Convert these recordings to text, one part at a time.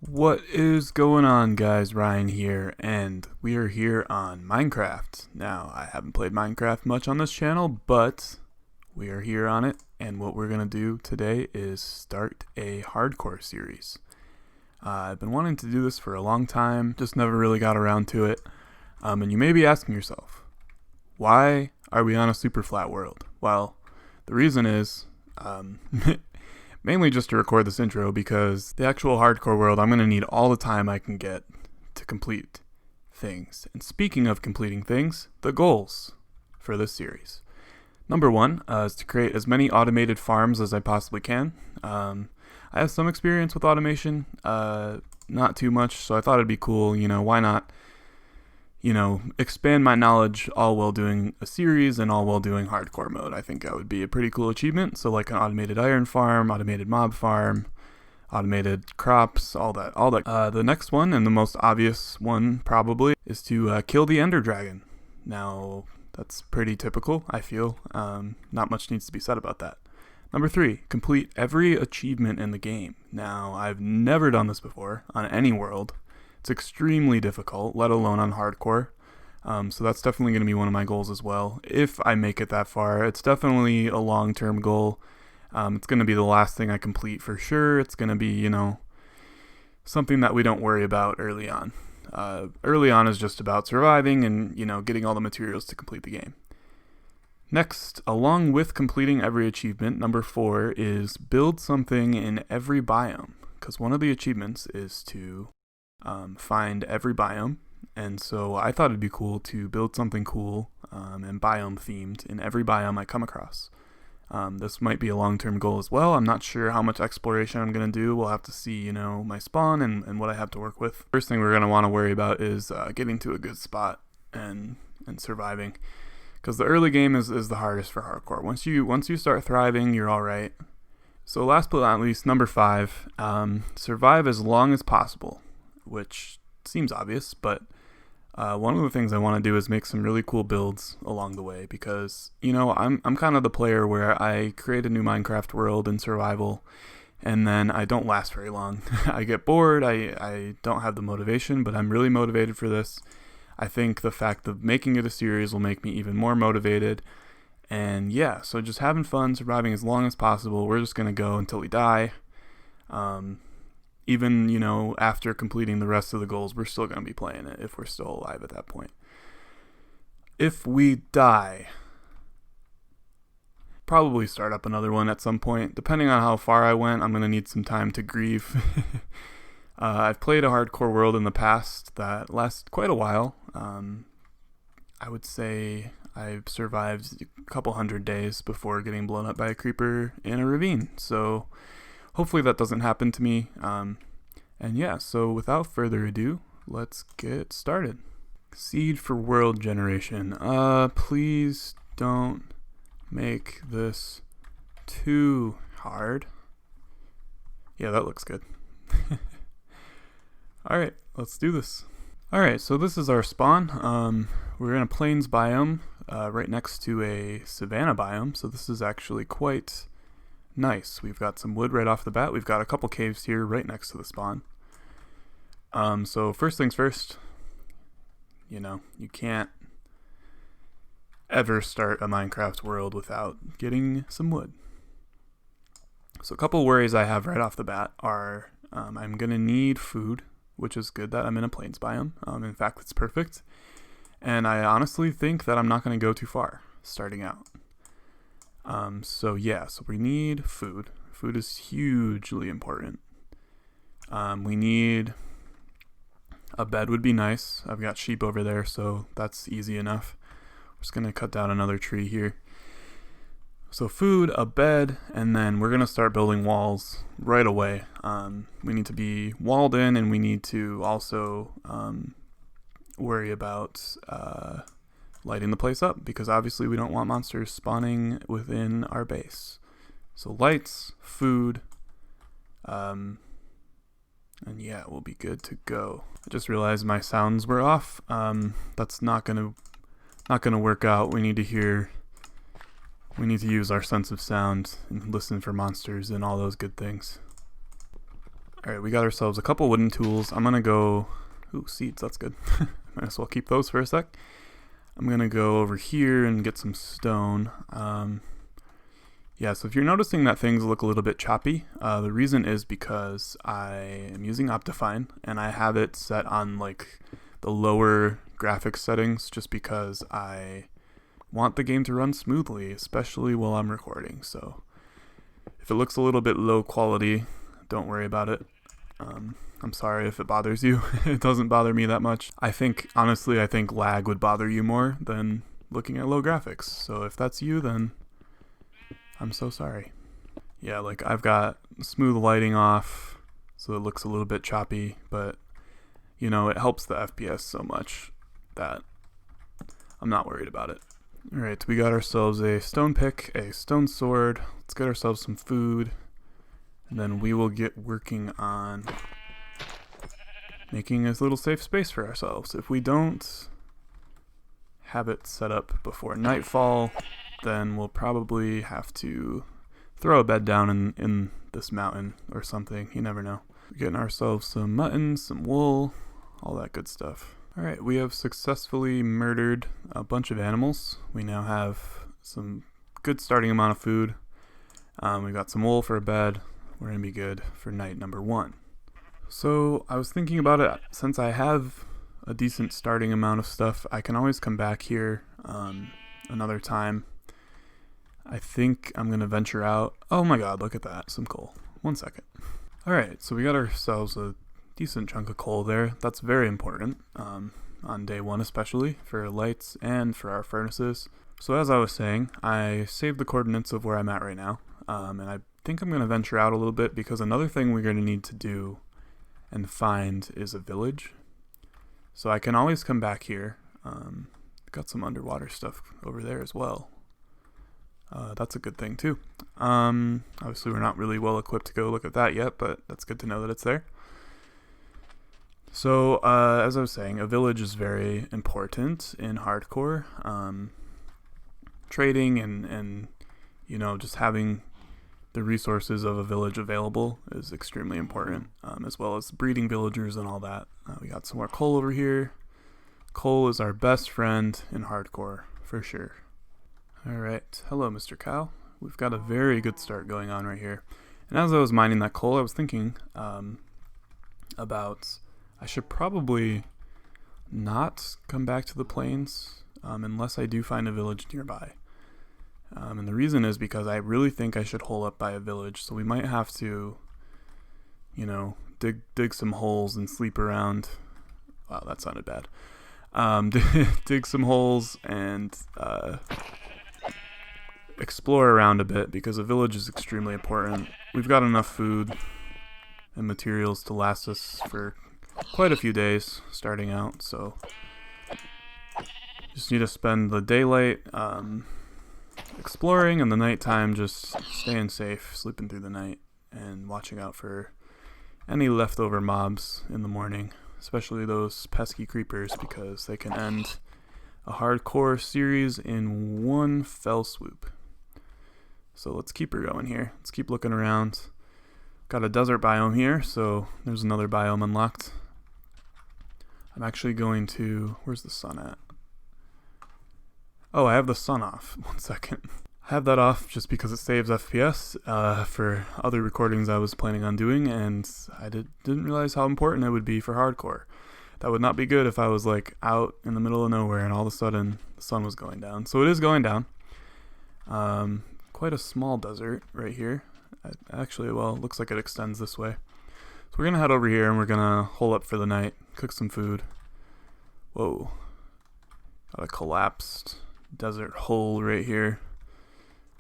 What is going on, guys? Ryan here, and we are here on Minecraft. Now, I haven't played Minecraft much on this channel, but we are here on it, and what we're going to do today is start a hardcore series. I've been wanting to do this for a long time, just never really got around to it. And you may be asking yourself, why are we on a super flat world? Well, the reason is, mainly just to record this intro because the actual hardcore world, I'm going to need all the time I can get to complete things. And speaking of completing things, the goals for this series. Number one is to create as many automated farms as I possibly can. I have some experience with automation, not too much, so I thought it'd be cool, why not, expand my knowledge all while doing a series and all while doing hardcore mode. I think that would be a pretty cool achievement. So like an automated iron farm, automated mob farm, automated crops, all that. The next one, and the most obvious one probably, is to kill the Ender Dragon. Now, that's pretty typical, I feel. Not much needs to be said about that. Number 3, complete every achievement in the game. Now, I've never done this before on any world. It's extremely difficult, let alone on hardcore. So that's definitely going to be one of my goals as well. If I make it that far, it's definitely a long-term goal. It's going to be the last thing I complete for sure. It's going to be, something that we don't worry about early on. Early on is just about surviving and, getting all the materials to complete the game. Next, along with completing every achievement, number 4 is build something in every biome. Because one of the achievements is to find every biome, and so I thought it'd be cool to build something cool and biome themed in every biome I come across. This might be a long-term goal as well. I'm not sure how much exploration I'm going to do. We'll have to see, my spawn and what I have to work with. First thing we're going to want to worry about is getting to a good spot and surviving, because the early game is the hardest for hardcore. Once you start thriving, you're all right. So last but not least, number 5, survive as long as possible. Which seems obvious, but one of the things I want to do is make some really cool builds along the way, because I'm kind of the player where I create a new Minecraft world in survival and then I don't last very long. I get bored, I don't have the motivation, but I'm really motivated for this. I think the fact of making it a series will make me even more motivated, and yeah, so just having fun, surviving as long as possible. We're just gonna go until we die. Even, after completing the rest of the goals, we're still going to be playing it if we're still alive at that point. If we die, probably start up another one at some point. Depending on how far I went, I'm going to need some time to grieve. I've played a hardcore world in the past that lasted quite a while. I would say I've survived a couple hundred days before getting blown up by a creeper in a ravine. So hopefully that doesn't happen to me. And yeah, so without further ado, let's get started. Seed for world generation. Please don't make this too hard. Yeah, that looks good. Alright, let's do this. Alright, so this is our spawn. We're in a plains biome, right next to a savanna biome, so this is actually quite nice. We've got some wood right off the bat. We've got a couple caves here right next to the spawn. So first things first, you can't ever start a Minecraft world without getting some wood. So a couple worries I have right off the bat are I'm going to need food, which is good that I'm in a plains biome. In fact, it's perfect. And I honestly think that I'm not going to go too far starting out. So we need food. Food is hugely important. We need a bed would be nice. I've got sheep over there, so that's easy enough. We're just going to cut down another tree here. So food, a bed, and then we're going to start building walls right away. We need to be walled in, and we need to also worry about lighting the place up, because obviously we don't want monsters spawning within our base. So lights, food, and yeah, we'll be good to go. I just realized my sounds were off. That's not gonna work out. We need to use our sense of sound and listen for monsters and all those good things. Alright, we got ourselves a couple wooden tools. I'm gonna go... Ooh, seeds, that's good. Might as well keep those for a sec. I'm gonna go over here and get some stone. Yeah, so if you're noticing that things look a little bit choppy, the reason is because I am using Optifine, and I have it set on like the lower graphics settings just because I want the game to run smoothly, especially while I'm recording. So if it looks a little bit low quality, don't worry about it. I'm sorry if it bothers you. It doesn't bother me that much. Honestly, I think lag would bother you more than looking at low graphics. So if that's you, then I'm so sorry. Yeah, like I've got smooth lighting off, so it looks a little bit choppy, but you know, it helps the FPS so much that I'm not worried about it. Alright, we got ourselves a stone pick, a stone sword. Let's get ourselves some food, and then we will get working on making a little safe space for ourselves. If we don't have it set up before nightfall, then we'll probably have to throw a bed down in this mountain or something. You never know. We're getting ourselves some mutton, some wool, all that good stuff. Alright, we have successfully murdered a bunch of animals. We now have some good starting amount of food. We got some wool for a bed. We're going to be good for night number 1. So I was thinking about it. Since I have a decent starting amount of stuff, I can always come back here another time. I think I'm going to venture out. Oh my god, look at that. Some coal. 1 second. Alright, so we got ourselves a decent chunk of coal there. That's very important on day 1 especially, for lights and for our furnaces. So as I was saying, I saved the coordinates of where I'm at right now, and I think I'm going to venture out a little bit because another thing we're going to need to do and find is a village. So I can always come back here. Got some underwater stuff over there as well. That's a good thing too. Obviously we're not really well equipped to go look at that yet, but that's good to know that it's there. So as I was saying, a village is very important in hardcore. Trading and you know, just having the resources of a village available is extremely important, as well as breeding villagers and all that. We got some more coal over here. Coal is our best friend in hardcore, for sure. Alright, hello Mr. Cow. We've got a very good start going on right here. And as I was mining that coal, I was thinking about I should probably not come back to the plains unless I do find a village nearby. And the reason is because I really think I should hole up by a village, so we might have to, you know, dig some holes and sleep around. Wow, that sounded bad. Dig some holes and explore around a bit, because a village is extremely important. We've got enough food and materials to last us for quite a few days starting out, so just need to spend the daylight exploring, and the nighttime just staying safe, sleeping through the night, and watching out for any leftover mobs in the morning, especially those pesky creepers, because they can end a hardcore series in one fell swoop. So let's keep her going here. Let's keep looking around. Got a desert biome here, so there's another biome unlocked. I'm actually going to... Where's the sun at? Oh, I have the sun off. 1 second. I have that off just because it saves FPS for other recordings I was planning on doing, and I didn't realize how important it would be for hardcore. That would not be good if I was like out in the middle of nowhere and all of a sudden the sun was going down. So it is going down. Quite a small desert right here. Actually, well, it looks like it extends this way. So we're going to head over here and we're going to hole up for the night, cook some food. Whoa. Got a collapsed desert hole right here.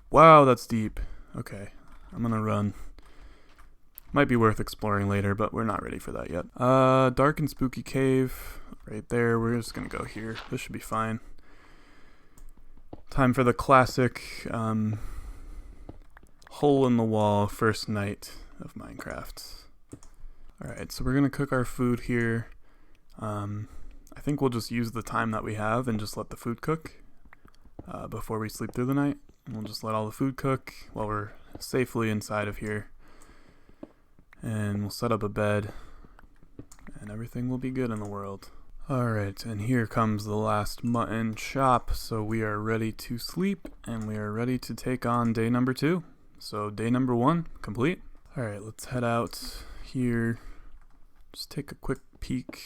Wow, that's deep. Okay, I'm going to run. Might be worth exploring later, but we're not ready for that yet. Dark and spooky cave right there. We're just going to go here. This should be fine. Time for the classic hole in the wall first night of Minecraft. Alright, so we're going to cook our food here. I think we'll just use the time that we have and just let the food cook before we sleep through the night. And we'll just let all the food cook while we're safely inside of here. And we'll set up a bed, and everything will be good in the world. Alright, and here comes the last mutton chop, so we are ready to sleep, and we are ready to take on day number 2. So day number 1, complete. Alright, let's head out here. Just take a quick peek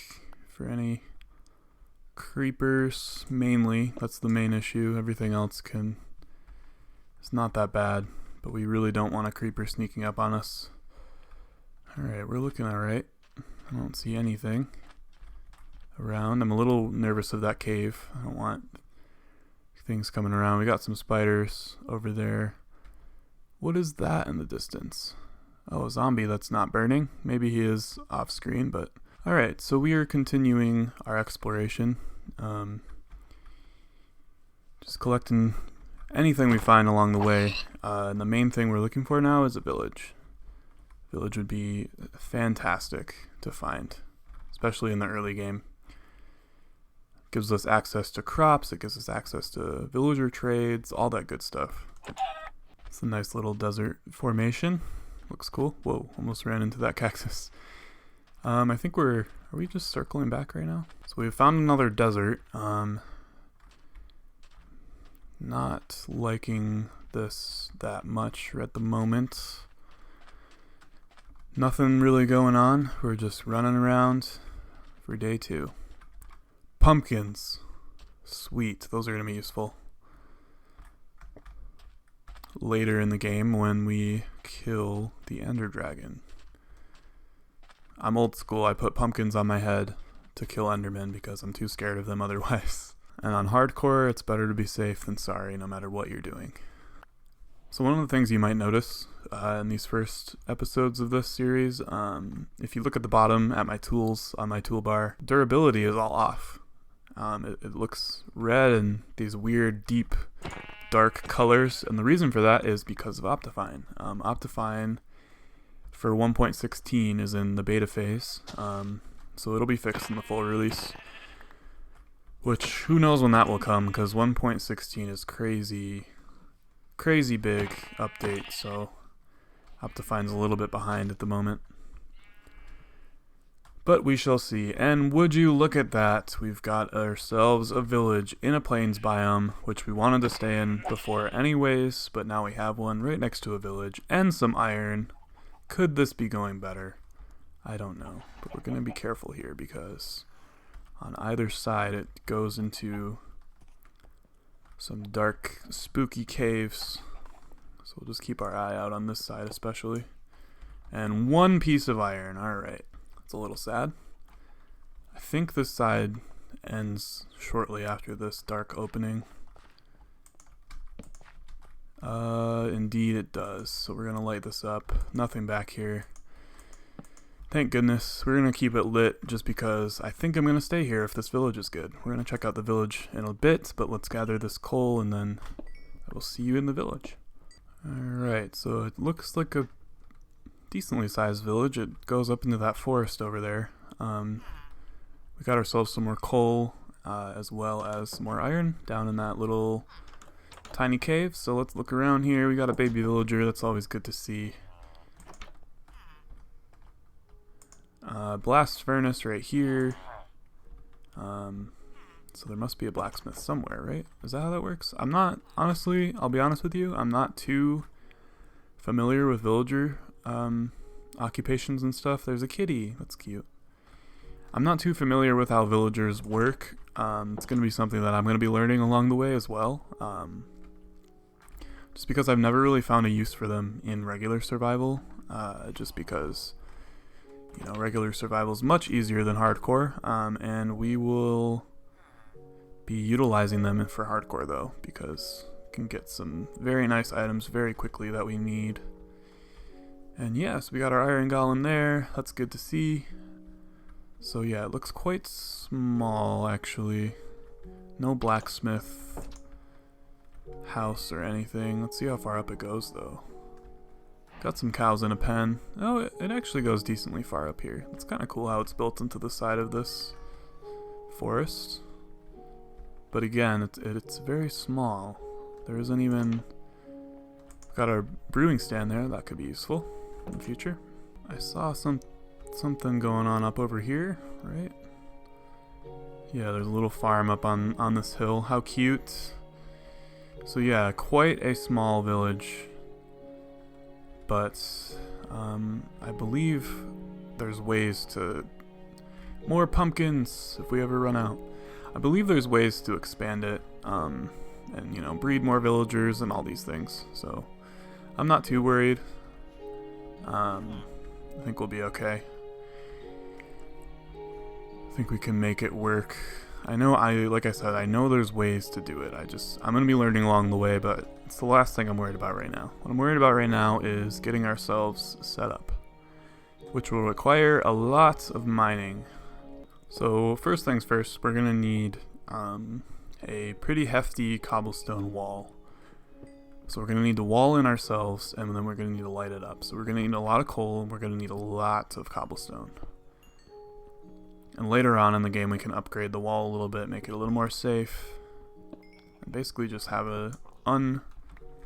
for any creepers, mainly. That's the main issue. Everything else it's not that bad, but we really don't want a creeper sneaking up on us. Alright, we're looking alright. I don't see anything around. I'm a little nervous of that cave. I don't want things coming around. We got some spiders over there. What is that in the distance? Oh, a zombie that's not burning. Maybe he is off screen, but... Alright, so we are continuing our exploration. Just collecting anything we find along the way. And the main thing we're looking for now is a village. Village would be fantastic to find, especially in the early game. It gives us access to crops, it gives us access to villager trades, all that good stuff. It's a nice little desert formation. Looks cool. Whoa, almost ran into that cactus. I think are we just circling back right now? So we've found another desert. Not liking this that much at the moment. Nothing really going on. We're just running around for day 2. Pumpkins. Sweet. Those are going to be useful later in the game when we kill the Ender Dragon. I'm old school. I put pumpkins on my head to kill Endermen because I'm too scared of them otherwise. And on hardcore, it's better to be safe than sorry no matter what you're doing. So one of the things you might notice in these first episodes of this series, if you look at the bottom at my tools on my toolbar, durability is all off. It looks red and these weird, deep, dark colors, and the reason for that is because of Optifine. Optifine for 1.16 is in the beta phase, so it'll be fixed in the full release. Which, who knows when that will come, because 1.16 is crazy big update, so Optifine's a little bit behind at the moment. But we shall see. And would you look at that, we've got ourselves a village in a plains biome, which we wanted to stay in before anyways, but now we have one right next to a village, and some iron. Could this be going better? I don't know, but we're going to be careful here because on either side it goes into some dark, spooky caves. So we'll just keep our eye out on this side especially. And 1 piece of iron. Alright. It's a little sad. I think this side ends shortly after this dark opening. Indeed it does. So we're going to light this up. Nothing back here. Thank goodness. We're going to keep it lit just because I think I'm going to stay here if this village is good. We're going to check out the village in a bit, but let's gather this coal and then I will see you in the village. Alright, so it looks like a decently sized village. It goes up into that forest over there. We got ourselves some more coal as well as some more iron down in that little tiny cave. So let's look around here. We got a baby villager. That's always good to see. Blast furnace right here. So there must be a blacksmith somewhere, right? Is that how that works? I'm not, honestly, I'll be honest with you, I'm not too familiar with villager occupations and stuff. There's a kitty. That's cute. I'm not too familiar with how villagers work. It's going to be something that I'm going to be learning along the way as well. Just because I've never really found a use for them in regular survival. Just because, you know, regular survival is much easier than hardcore. And we will be utilizing them for hardcore though, because we can get some very nice items very quickly that we need. And yes, we got our iron golem there. That's good to see. So yeah, it looks quite small actually. No blacksmith house or anything. Let's see how far up it goes though. Got some cows in a pen. Oh, it actually goes decently far up here. It's kind of cool how it's built into the side of this forest. But again, it's very small. There isn't even... Got our brewing stand there. That could be useful in the future. I saw something going on up over here, right? Yeah, there's a little farm up on this hill. How cute. So yeah, quite a small village. But I believe there's ways to... More pumpkins if we ever run out. I believe there's ways to expand it, and you know, breed more villagers and all these things. So I'm not too worried. I think we'll be okay. I think we can make it work. Like I said, I know there's ways to do it. I'm gonna be learning along the way, but it's the last thing I'm worried about right now. What I'm worried about right now is getting ourselves set up, which will require a lot of mining. So first things first, we're gonna need a pretty hefty cobblestone wall. So we're gonna need to wall in ourselves, and then we're gonna need to light it up. So we're gonna need a lot of coal, and we're gonna need a lot of cobblestone. And later on in the game, we can upgrade the wall a little bit, make it a little more safe, and basically just have a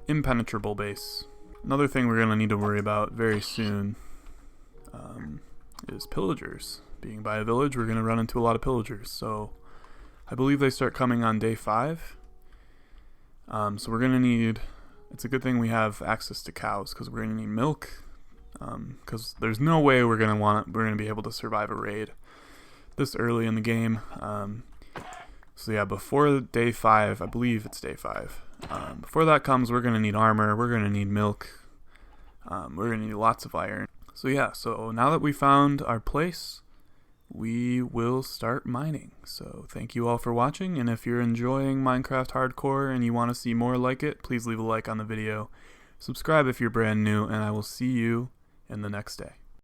impenetrable base. Another thing we're gonna need to worry about very soon is pillagers. Being by a village, we're gonna run into a lot of pillagers. So I believe they start coming on day 5. So we're gonna need. It's a good thing we have access to cows, because we're gonna need milk. Because there's no way we're gonna be able to survive a raid this early in the game. So yeah, before day 5, I believe it's day 5. Before that comes, we're gonna need armor. We're gonna need milk. We're gonna need lots of iron. So yeah. So now that we found our place, we will start mining. So thank you all for watching, and if you're enjoying Minecraft Hardcore and you want to see more like it, please leave a like on the video. Subscribe if you're brand new, and I will see you in the next day.